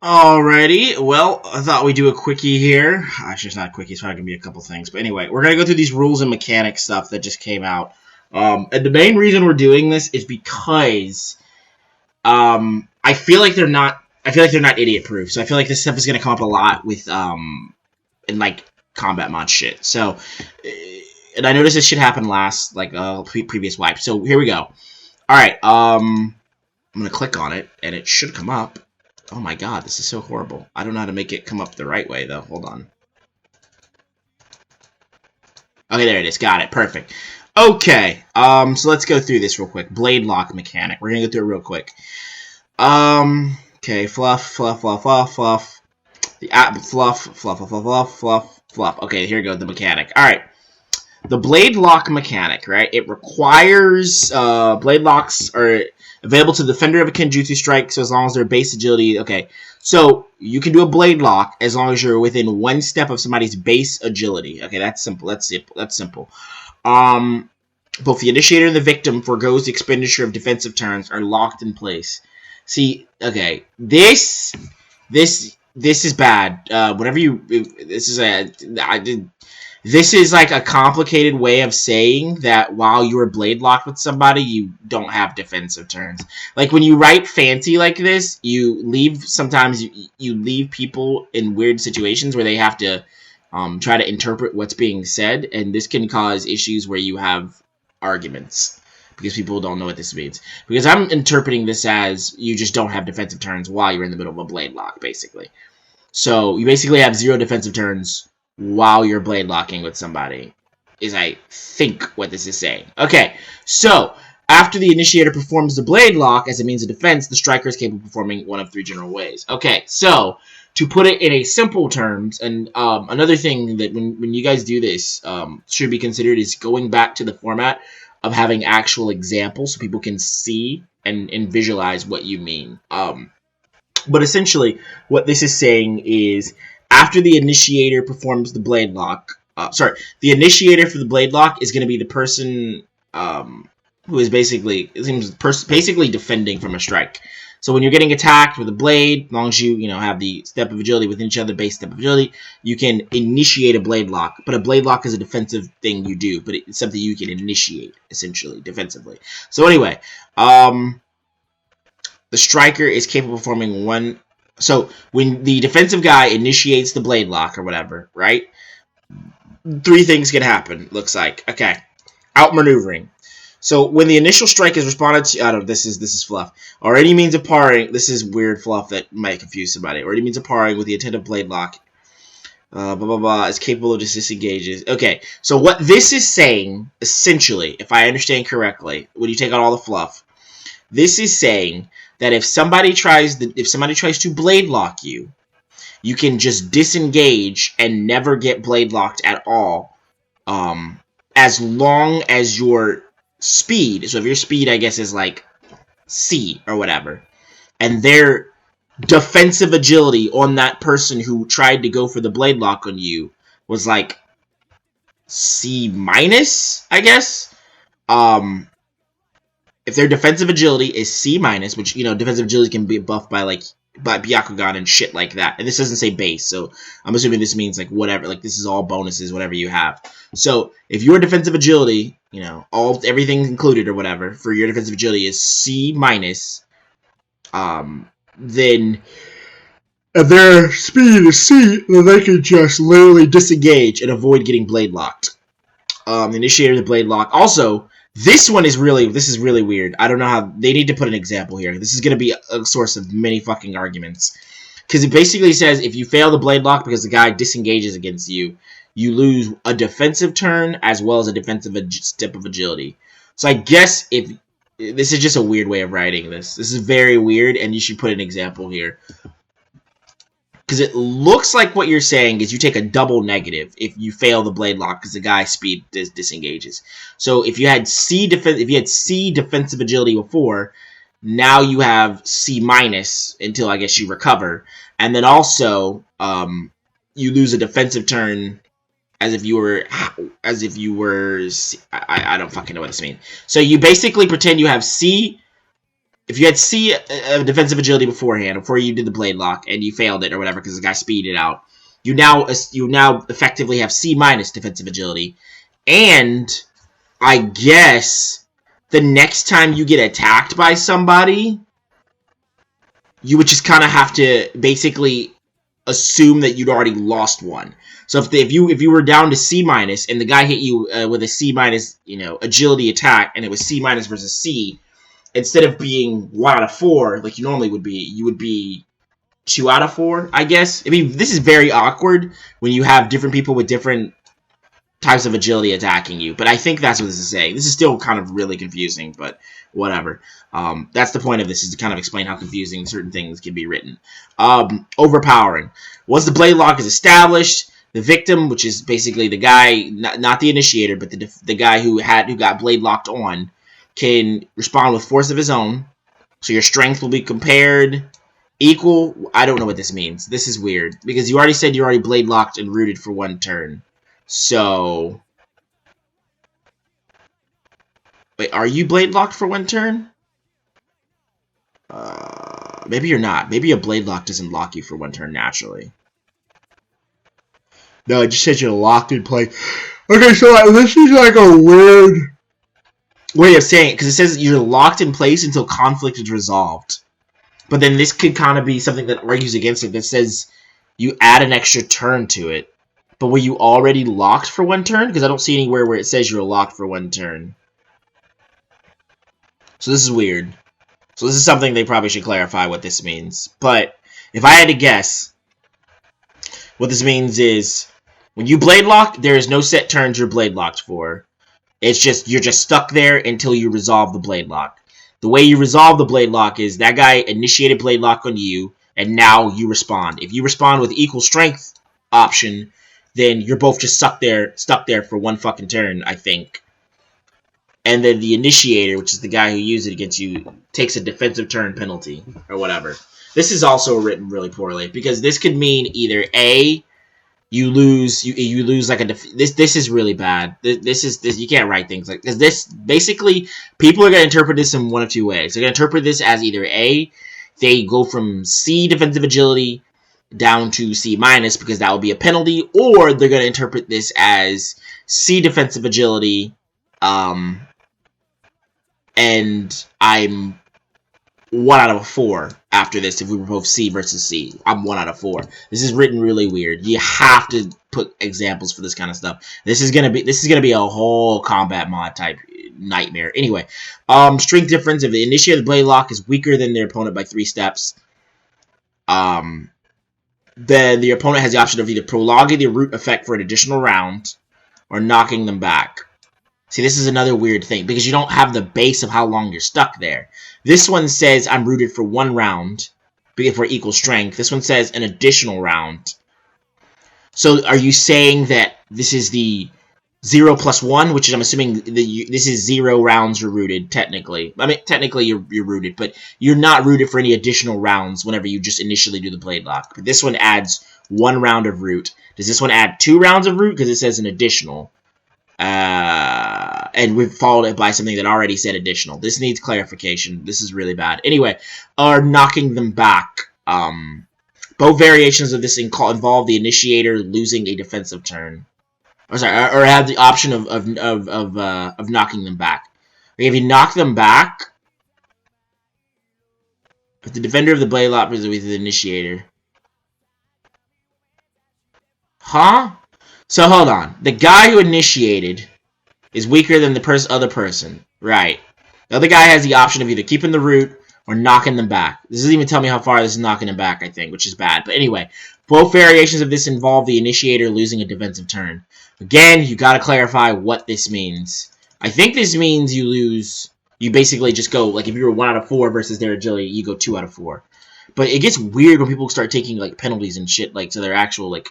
Alrighty, well, I thought we'd do a quickie here. Actually, it's not a quickie, it's probably going to be a couple things. But anyway, we're going to go through these rules and mechanics stuff that just came out. And the main reason we're doing this is because I feel like they're not idiot proof. So I feel like this stuff is going to come up a lot with in like combat mod shit. So and I noticed this shit happened last previous wipe. So here we go. All right, I'm going to click on it and it should come up. Oh my god, this is so horrible. I don't know how to make it come up the right way, though. Hold on. Okay, there it is. Got it. Perfect. Okay, so let's go through this real quick. Blade lock mechanic. We're gonna go through it real quick. Okay, fluff. The app fluff. Okay, here we go, the mechanic. Alright. The blade lock mechanic, right? It requires, blade locks are available to the defender of a Kenjutsu strike, so as long as they're base agility. Okay, so you can do a blade lock as long as you're within one step of somebody's base agility. Okay, that's simple. That's simple. Both the initiator and the victim forgoes the expenditure of defensive turns are locked in place. See, okay, this is bad. Whenever you, this is like a complicated way of saying that while you are blade locked with somebody, you don't have defensive turns. Like when you write fancy like this, sometimes you leave people in weird situations where they have to try to interpret what's being said, and this can cause issues where you have arguments because people don't know what this means. Because I'm interpreting this as you just don't have defensive turns while you're in the middle of a blade lock, basically. So you basically have 0 defensive turns while you're blade locking with somebody, is I think what this is saying. Okay, so after the initiator performs the blade lock as a means of defense, the striker is capable of performing one of 3 general ways. Okay, so to put it in a simple terms, and another thing that when you guys do this should be considered is going back to the format of having actual examples so people can see and visualize what you mean. But essentially, what this is saying is after the initiator performs the blade lock, the initiator for the blade lock is going to be the person who is basically defending from a strike. So when you're getting attacked with a blade, as long as you have the step of agility within each other, base step of agility, you can initiate a blade lock. But a blade lock is a defensive thing you do, but it's something you can initiate essentially defensively. So anyway, the striker is capable of performing one. So when the defensive guy initiates the blade lock or whatever, right? 3 things can happen. Looks like okay, outmaneuvering. So when the initial strike is responded to, I don't know, this is fluff. Or any means of parring. This is weird fluff that might confuse somebody. Or any means of parring with the intent of blade lock. Blah blah blah is capable of disengages. Okay, so what this is saying essentially, if I understand correctly, when you take out all the fluff, this is saying that if somebody tries to blade lock you, you can just disengage and never get blade locked at all, as long as your speed. So if your speed, I guess, is like C or whatever, and their defensive agility on that person who tried to go for the blade lock on you was like C minus, I guess. If their defensive agility is C minus, which defensive agility can be buffed by Byakugan and shit like that. And this doesn't say base, so I'm assuming this means like whatever, like this is all bonuses, whatever you have. So if your defensive agility, everything included or whatever for your defensive agility is C minus, then if their speed is C, then they can just literally disengage and avoid getting blade locked. The initiator of the blade lock. Also, this is really weird. I don't know how they need to put an example here. This is going to be a source of many fucking arguments. Because it basically says if you fail the blade lock because the guy disengages against you, you lose a defensive turn as well as a defensive step of agility. So I guess if this is just a weird way of writing this. This is very weird, and you should put an example here. Because it looks like what you're saying is you take a double negative if you fail the blade lock because the guy's speed disengages. So if you had C defensive agility before, now you have C minus until I guess you recover, and then also you lose a defensive turn as if you were I don't fucking know what this means. So you basically pretend you have C if you had C defensive agility beforehand, before you did the blade lock, and you failed it or whatever because the guy speeded it out, you now effectively have C minus defensive agility, and I guess the next time you get attacked by somebody, you would just kind of have to basically assume that you'd already lost one. So if you were down to C minus and the guy hit you with a C minus agility attack and it was C minus versus C, instead of being 1 out of 4 like you normally would be, you would be 2 out of 4, I guess. I mean, this is very awkward when you have different people with different types of agility attacking you, but I think that's what this is saying. This is still kind of really confusing, but whatever. That's the point of this, is to kind of explain how confusing certain things can be written. Overpowering. Once the blade lock is established, the victim, which is basically the guy, not the initiator, but the guy who got blade locked on, can respond with force of his own. So your strength will be compared equal. I don't know what this means. This is weird because you already said you're already blade locked and rooted for 1 turn. So, wait, are you blade locked for 1 turn? Maybe you're not. Maybe a blade lock doesn't lock you for 1 turn naturally. No, it just says you're locked in place. Okay, so this is like a weird way of saying it, because it says you're locked in place until conflict is resolved. But then this could kind of be something that argues against it, that says you add an extra turn to it. But were you already locked for 1 turn? Because I don't see anywhere where it says you're locked for 1 turn. So this is weird. So this is something they probably should clarify what this means. But if I had to guess, what this means is when you blade lock, there is no set turns you're blade locked for. It's just you're just stuck there until you resolve the blade lock. The way you resolve the blade lock is that guy initiated blade lock on you, and now you respond. If you respond with equal strength option, then you're both just stuck there for 1 fucking turn, I think. And then the initiator, which is the guy who used it against you, takes a defensive turn penalty or whatever. This is also written really poorly because this could mean either A, you lose like a this is really bad. This you can't write things like because this basically people are going to interpret this in one of 2 ways. They're going to interpret this as either A, they go from C defensive agility down to C minus because that would be a penalty, or they're going to interpret this as C defensive agility, and I'm 1 out of 4 after this. If we were both C versus C, I'm 1 out of 4. This is written really weird. You have to put examples for this kind of stuff. This is gonna be a whole combat mod type nightmare. Anyway, strength difference. If the initiator of the blade lock is weaker than their opponent by 3 steps, then the opponent has the option of either prolonging the root effect for an additional round or knocking them back. See, this is another weird thing, because you don't have the base of how long you're stuck there. This one says I'm rooted for 1 round, for equal strength. This one says an additional round. So are you saying that this is the 0 plus 1, which is, I'm assuming, this is 0 rounds you're rooted, technically. I mean, technically you're rooted, but you're not rooted for any additional rounds whenever you just initially do the blade lock. But this one adds 1 round of root. Does this one add 2 rounds of root? Because it says an additional. And we've followed it by something that already said additional. This needs clarification. This is really bad. Anyway, are knocking them back. Both variations of this involve the initiator losing a defensive turn. Or have the option of knocking them back. If you knock them back, if the defender of the blade lock is with the initiator. Huh? So hold on. The guy who initiated is weaker than the other person. Right. The other guy has the option of either keeping the root or knocking them back. This doesn't even tell me how far this is knocking them back, I think, which is bad. But anyway, both variations of this involve the initiator losing a defensive turn. Again, you gotta clarify what this means. I think this means you lose. You basically just go, like, if you were 1 out of 4 versus their agility, you go 2 out of 4. But it gets weird when people start taking, like, penalties and shit, like, to their actual, like,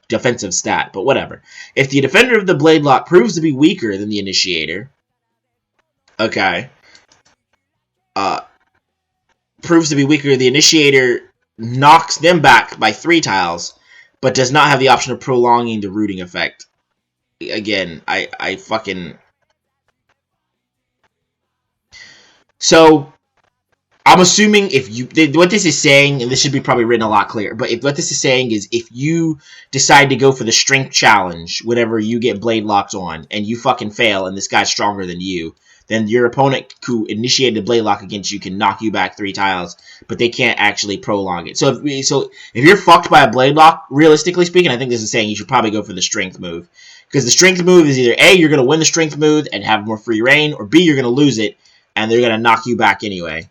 defensive stat, but whatever. If the defender of the blade lock proves to be weaker than the initiator, okay, proves to be weaker, the initiator knocks them back by 3 tiles, but does not have the option of prolonging the rooting effect. Again, I fucking... So, I'm assuming if you, what this is saying, and this should be probably written a lot clearer, but what this is saying is if you decide to go for the strength challenge whenever you get blade locked on, and you fucking fail, and this guy's stronger than you, then your opponent who initiated the blade lock against you can knock you back 3 tiles, but they can't actually prolong it. So if you're fucked by a blade lock, realistically speaking, I think this is saying you should probably go for the strength move. Because the strength move is either A, you're going to win the strength move and have more free reign, or B, you're going to lose it, and they're going to knock you back anyway.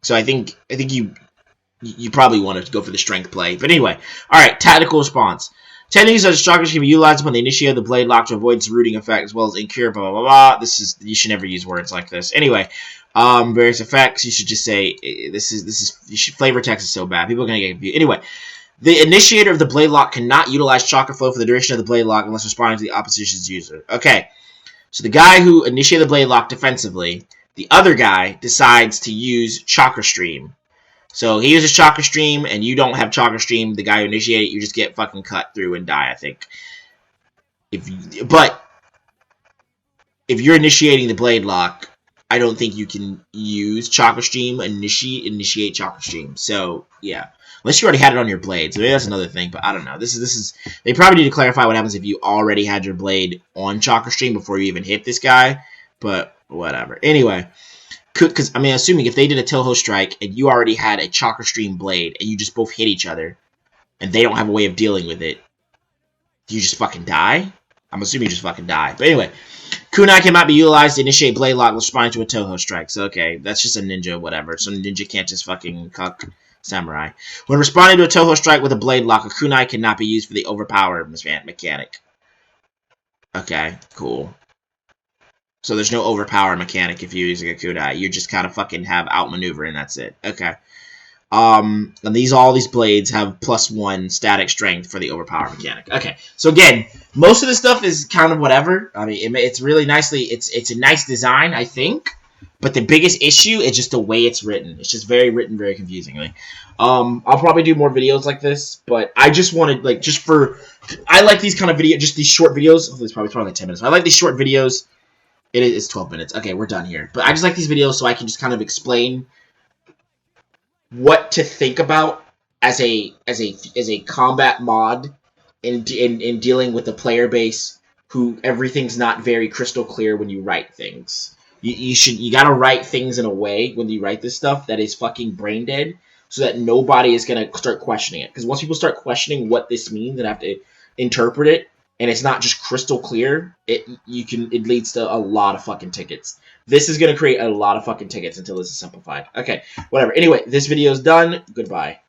So I think you probably want to go for the strength play. But anyway, all right, tactical response. Techniques such as chakras can be utilized when they initiate the blade lock to avoid its rooting effect as well as incur blah blah blah. You should never use words like this. Anyway, various effects. You should just say flavor text is so bad. People are gonna get confused. Anyway, the initiator of the blade lock cannot utilize chakra flow for the duration of the blade lock unless responding to the opposition's user. Okay, so the guy who initiated the blade lock defensively, the other guy decides to use chakra stream. So he uses chakra stream, and you don't have chakra stream. The guy who initiated it, you just get fucking cut through and die, I think. But if you're initiating the blade lock, I don't think you can use chakra stream, initiate chakra stream. So yeah, unless you already had it on your blade. So maybe that's another thing, but I don't know. This is they probably need to clarify what happens if you already had your blade on chakra stream before you even hit this guy. But whatever. Anyway. Because, I mean, assuming if they did a Toho strike and you already had a chakra stream blade and you just both hit each other and they don't have a way of dealing with it, do you just fucking die? I'm assuming you just fucking die. But anyway, kunai cannot be utilized to initiate blade lock while responding to a Toho strike. So, okay, that's just a ninja, whatever. So, ninja can't just fucking cuck samurai. When responding to a Toho strike with a blade lock, a kunai cannot be used for the overpowered mechanic. Okay, cool. So there's no overpower mechanic if you're using a kunai. You just kind of fucking have outmaneuver and that's it. Okay. And all these blades have +1 static strength for the overpower mechanic. Okay. So again, most of the stuff is kind of whatever. I mean, it's really nicely. It's a nice design, I think. But the biggest issue is just the way it's written. It's just written very confusingly. I'll probably do more videos like this, but I just wanted I like these kind of videos, just these short videos. Hopefully it's probably like 10 minutes. I like these short videos. It's 12 minutes. Okay, we're done here. But I just like these videos so I can just kind of explain what to think about as a combat mod in dealing with a player base who everything's not very crystal clear when you write things. You gotta write things in a way when you write this stuff that is fucking brain dead so that nobody is gonna start questioning it. Because once people start questioning what this means and have to interpret it, and it's not just crystal clear, it leads to a lot of fucking tickets. This is going to create a lot of fucking tickets until this is simplified. Okay, whatever. Anyway, this video is done. Goodbye.